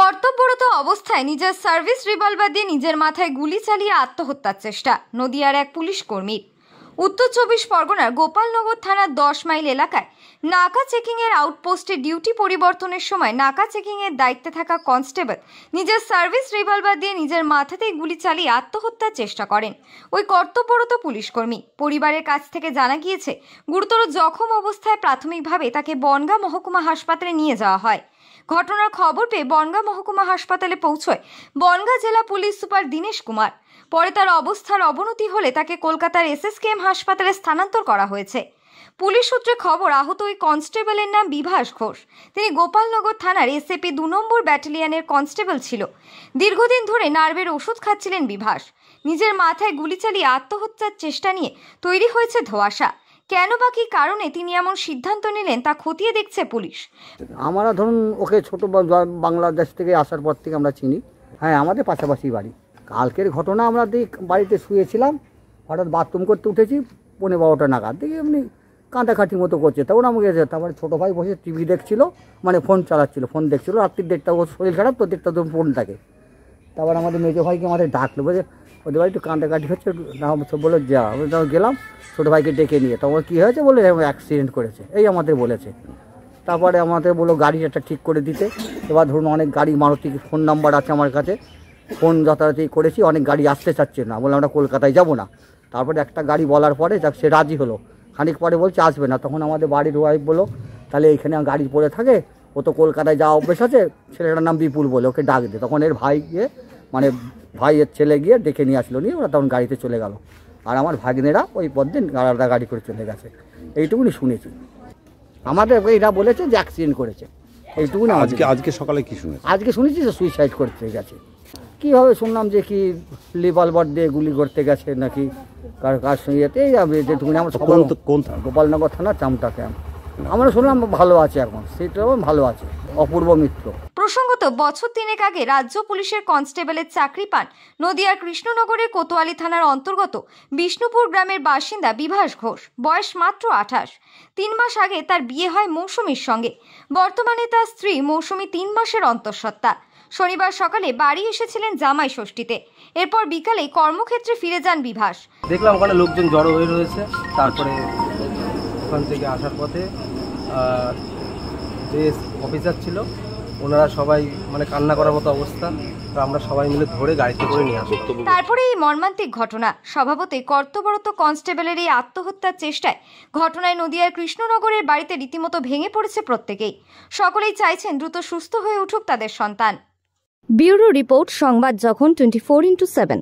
কর্তব্যরত অবস্থায় নিজের সার্ভিস রিভলভার দিয়ে নিজের মাথায় গুলি চালিয়ে আত্মহত্যার চেষ্টা নদিয়ার এক পুলিশ কর্মীর। উত্তর 24 পরগনার গোপালনগর থানার 10 মাইল এলাকায় নাকা চেকিং এর আউটপোস্টে ডিউটি পরিবর্তনের সময় নাকা চেকিং এর দায়িত্বে থাকা কনস্টেবল নিজের সার্ভিস রিভলভার দিয়ে নিজের মাথাতেই গুলি চালিয়ে আত্মহত্যার চেষ্টা করেন ওই কর্তব্যরত পুলিশ কর্মী। পরিবারের কাছ থেকে জানা গিয়েছে, গুরুতর জখম অবস্থায় প্রাথমিকভাবে তাকে বনগাঁ মহকুমা হাসপাতালে নিয়ে যাওয়া হয়। ঘটনার খবর পেয়ে বনগাঁ মহকুমা হাসপাতালে পৌঁছয় বনগাঁ জেলা পুলিশ সুপার দীনেশ কুমার। পরে তার অবস্থার অবনতি হলে তাকে কলকাতার SSKM হাসপাতালে স্থানান্তর করা হয়েছে। পুলিশ সূত্রে খবর, আহত ওই কনস্টেবলের নাম বিভাস ঘোষ। তিনি গোপালনগর থানার SAP 2 নম্বর ব্যাটালিয়নের কনস্টেবল ছিল। দীর্ঘদিন ধরে নার্ভের ওষুধ খাচ্ছিলেন বিভাস। নিজের মাথায় গুলি চালিয়ে আত্মহত্যার চেষ্টা নিয়ে তৈরি হয়েছে ধোঁয়াশা। কেন বা কী কারণে তিনি এমন সিদ্ধান্ত নিলেন তা খতিয়ে দেখছে পুলিশ। আমরা ধরুন ওকে ছোট বাংলাদেশ থেকে আসার পর থেকে আমরা চিনি। হ্যাঁ, আমাদের পাশাপাশি বাড়ি। কালকের ঘটনা, আমরা বাড়িতে শুয়েছিলাম, হঠাৎ বাথরুম করতে উঠেছি 11:30 নাগাদ, দেখি এমনি কাঁদাকাটি মতো করছে। তখন আমাকে তারপরে ছোটো ভাই বসে টিভি দেখছিল, মানে ফোন চালাচ্ছিল, ফোন দেখছিল। রাত্রির 1টা, ওর শরীর খারাপ তো 1টা তো ফোন থাকে। তারপর আমাদের মেজো ভাইকে আমাদের ডাকলো, বলে ওদের বাড়ি একটু কাঁদাকাটি হচ্ছে, সব বলে যা। তখন গেলাম ছোটো ভাইকে ডেকে নিয়ে। তখন কী হয়েছে বলে অ্যাক্সিডেন্ট করেছে, এই আমাদের বলেছে। তারপরে আমাদের বললো গাড়ি একটা ঠিক করে দিতে। এবার ধরুন অনেক গাড়ি, মারুতি ফোন নাম্বার আছে আমার কাছে, ফোন যথারীতি করেছি, অনেক গাড়ি আসতে চাচ্ছে না, বলে আমরা কলকাতায় যাব না। তারপরে একটা গাড়ি বলার পরে সে রাজি হলো, খানিক পরে বলছে আসবে না। তখন আমাদের বাড়ির ওয়াইফ বললো, তাহলে এখানে গাড়ি পড়ে থাকে, ও তো কলকাতায় যাওয়া অভ্যেস আছে, ছেলেটার নাম বিপুল বলে, ওকে ডাক দে। তখন এর ভাই গিয়ে, মানে ভাইয়ের ছেলে গিয়ে ডেকে নিয়ে আসলো, নিয়ে ওরা তখন গাড়িতে চলে গেল। আর আমার ভাগ্নেরা ওই পর দিন আলাদা গাড়ি করে চলে গেছে, এইটুকুনি শুনেছি। আমাদের এরা বলেছে যে অ্যাক্সিডেন্ট করেছে, এইটুকুনি। আজকে সকালে কি শুনেছি? আজকে শুনেছি যে সুইসাইড করতে গেছে। কীভাবে শুনলাম যে কি রিভলভার দিয়ে গুলি করতে গেছে নাকি কার সঙ্গেতেই যাবে, যেটুকুনি আমার কোন গোপালনগর থানা চামটা ক্যাম্প। আমরা শুনলাম ভালো আছে, এখন সেটাও ভালো আছে, অপূর্ব মিত্র। প্রসঙ্গত, বছর 3 আগে রাজ্য পুলিশের কনস্টেবলের চাকরি পান নদিয়ার কৃষ্ণনগরের কোতোয়ালি থানার অন্তর্গত বিষ্ণুপুর গ্রামের বাসিন্দা বিভাস ঘোষ। বয়স মাত্র 28। 3 মাস আগে তার বিয়ে হয় মৌসুমীর সঙ্গে। বর্তমানে তার স্ত্রী মৌসুমী 3 মাসের অন্তঃসত্ত্বা। শনিবার সকালে বাড়ি এসেছিলেন জামাই ষষ্ঠীতে। এরপর বিকালে কর্মক্ষেত্রে ফিরে যান বিভাস। দেখলাম ওখানে লোকজন জড়ো হয়ে রয়েছে। তারপরে ওখান থেকে আসার পথে যে অফিসার ছিল, ওনারা সবাই মানে কান্না করার মতো অবস্থা। তো আমরা সবাই মিলে ধরে গাড়িতে করে নিয়ে আসি। তারপরে এই মর্মান্তিক ঘটনা। স্বভাবতই কর্তব্যরত কনস্টেবলের এই আত্মহত্যার চেষ্টায় ঘটনায় নদিয়ার কৃষ্ণনগরের বাড়িতে রীতিমতো ভেঙে পড়েছে প্রত্যেকেই। সকলেই চাইছেন দ্রুত সুস্থ হয়ে উঠুক তাদের সন্তান। ব্যুরো রিপোর্ট, সংবাদ যখন 24x7।